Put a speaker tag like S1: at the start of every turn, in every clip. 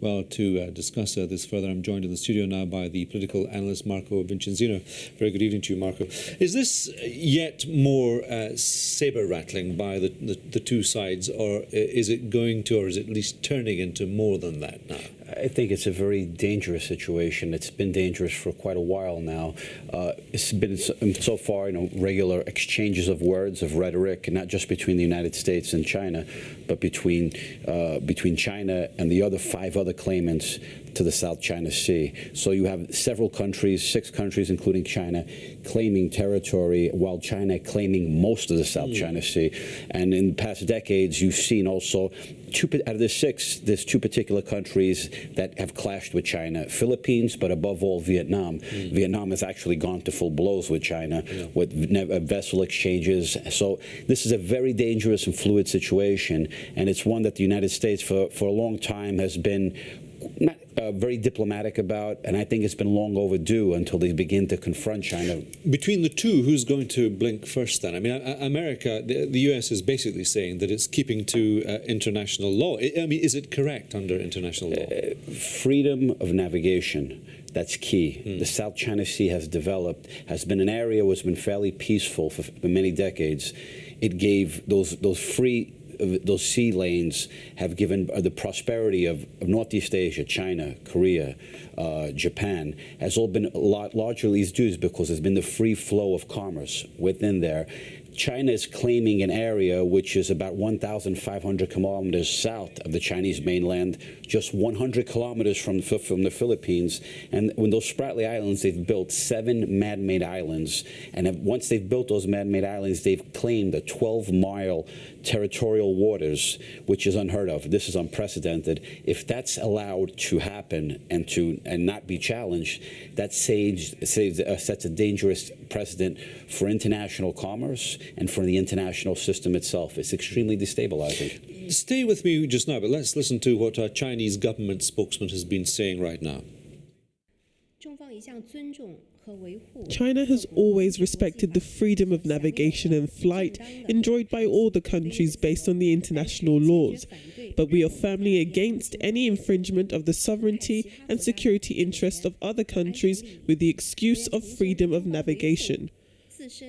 S1: Well, to discuss this further, I'm joined in the studio now by the political analyst Marco Vicenzino. Very good evening to you, Marco. Is this yet more saber-rattling by the two sides, or is it going to, or is it at least turning into more than that now?
S2: I think it's a very dangerous situation. It's been dangerous for quite a while now. It's been so far, regular exchanges of words, of rhetoric, and not just between the United States and China, but between China and the other 5 other claimants to the South China Sea. So you have several countries, 6 countries, including China, claiming territory, while China claiming most of the South China Sea. And in the past decades, you've seen also out of the 6, there's 2 particular countries that have clashed with China: Philippines, but above all, Vietnam. Vietnam has actually gone to full blows with China with vessel exchanges. So this is a very dangerous and fluid situation, and it's one that the United States for a long time has been not very diplomatic about, and I think it's been long overdue until they begin to confront China.
S1: Between the two, who's going to blink first then? I mean, America, the U.S. is basically saying that it's keeping to international law. I mean, is it correct under international law?
S2: Freedom of navigation. That's key. The South China Sea has been an area where it's been fairly peaceful for many decades. It gave those sea lanes have given the prosperity of Northeast Asia, China, Korea, Japan, has all been largely due because there's been the free flow of commerce within there. China is claiming an area which is about 1,500 kilometers south of the Chinese mainland, just 100 kilometers from the Philippines. And when those Spratly Islands, they've built 7 man-made islands. And once they've built those man-made islands, they've claimed the 12-mile territorial waters, which is unheard of. This is unprecedented. If that's allowed to happen and not be challenged, that sets a dangerous precedent for international commerce and for the international system itself. It's extremely destabilizing.
S1: Stay with me just now, but let's listen to what our Chinese government spokesman has been saying right now.
S3: China has always respected the freedom of navigation and flight enjoyed by all the countries based on the international laws, but we are firmly against any infringement of the sovereignty and security interests of other countries with the excuse of freedom of navigation.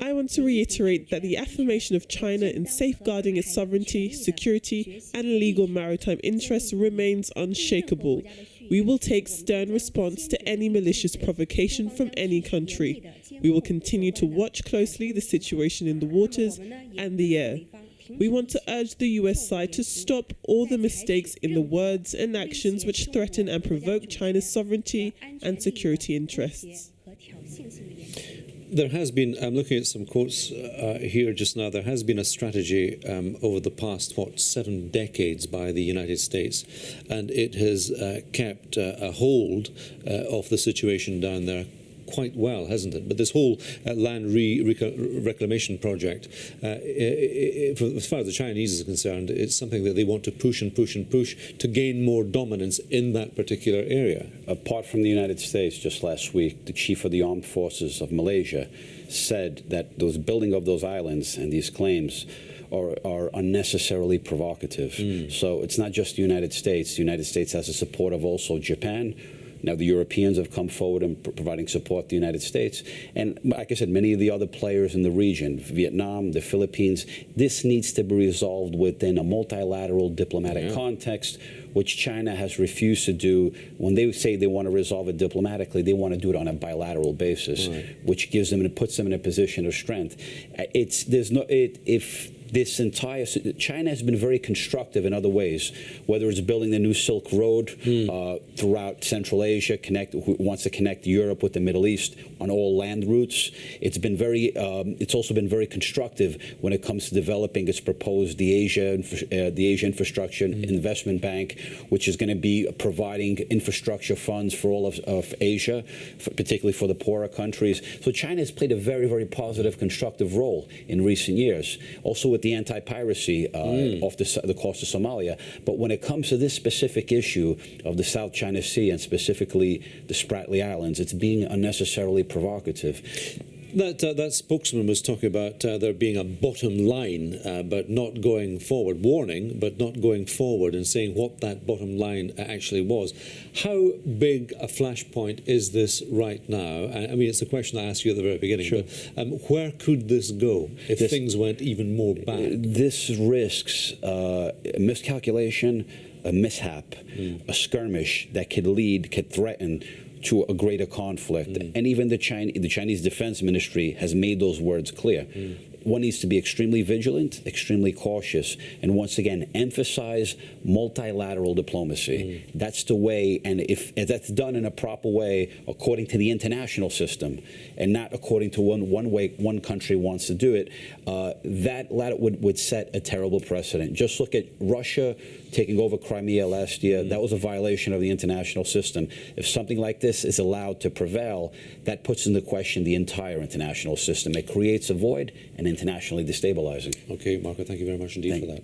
S3: I want to reiterate that the affirmation of China in safeguarding its sovereignty, security, and legal maritime interests remains unshakable. We will take stern response to any malicious provocation from any country. We will continue to watch closely the situation in the waters and the air. We want to urge the U.S. side to stop all the mistakes in the words and actions which threaten and provoke China's sovereignty and security interests.
S1: There has been, I'm looking at some quotes here just now, there has been a strategy over the past, 7 decades by the United States, and it has kept a hold of the situation down there quite well, hasn't it? But this whole land reclamation project, as far as the Chinese is concerned, it's something that they want to push and push and push to gain more dominance in that particular area.
S2: Apart from the United States, just last week, the chief of the armed forces of Malaysia said that those building of those islands and these claims are unnecessarily provocative. So it's not just the United States. The United States has the support of also Japan. Now, the Europeans have come forward and providing support to the United States. And like I said, many of the other players in the region, Vietnam, the Philippines, this needs to be resolved within a multilateral diplomatic context, which China has refused to do. When they say they want to resolve it diplomatically, they want to do it on a bilateral basis, which gives them and puts them in a position of strength. China has been very constructive in other ways, whether it's building the new Silk Road throughout Central Asia, wants to connect Europe with the Middle East on all land routes. It's also been very constructive when it comes to developing its proposed the Asia Infrastructure Investment Bank, which is going to be providing infrastructure funds for all of Asia, particularly for the poorer countries. So China has played a very, very positive, constructive role in recent years. Also with the anti-piracy off the coast of Somalia. But when it comes to this specific issue of the South China Sea and specifically the Spratly Islands, it's being unnecessarily provocative.
S1: That spokesman was talking about there being a bottom line, but not going forward, warning, but not going forward, and saying what that bottom line actually was. How big a flashpoint is this right now? I mean, it's a question I asked you at the very beginning.
S2: Sure.
S1: But where could this go if things went even more bad?
S2: This risks a miscalculation, a mishap, a skirmish that could threaten to a greater conflict. And even the Chinese Defense Ministry has made those words clear. One needs to be extremely vigilant, extremely cautious, and once again, emphasize multilateral diplomacy. That's the way, and if that's done in a proper way, according to the international system, and not according to one way one country wants to do it, that would set a terrible precedent. Just look at Russia taking over Crimea last year. That was a violation of the international system. If something like this is allowed to prevail, that puts into question the entire international system. It creates a void and internationally destabilizing.
S1: Okay, Marco, thank you very much indeed for that.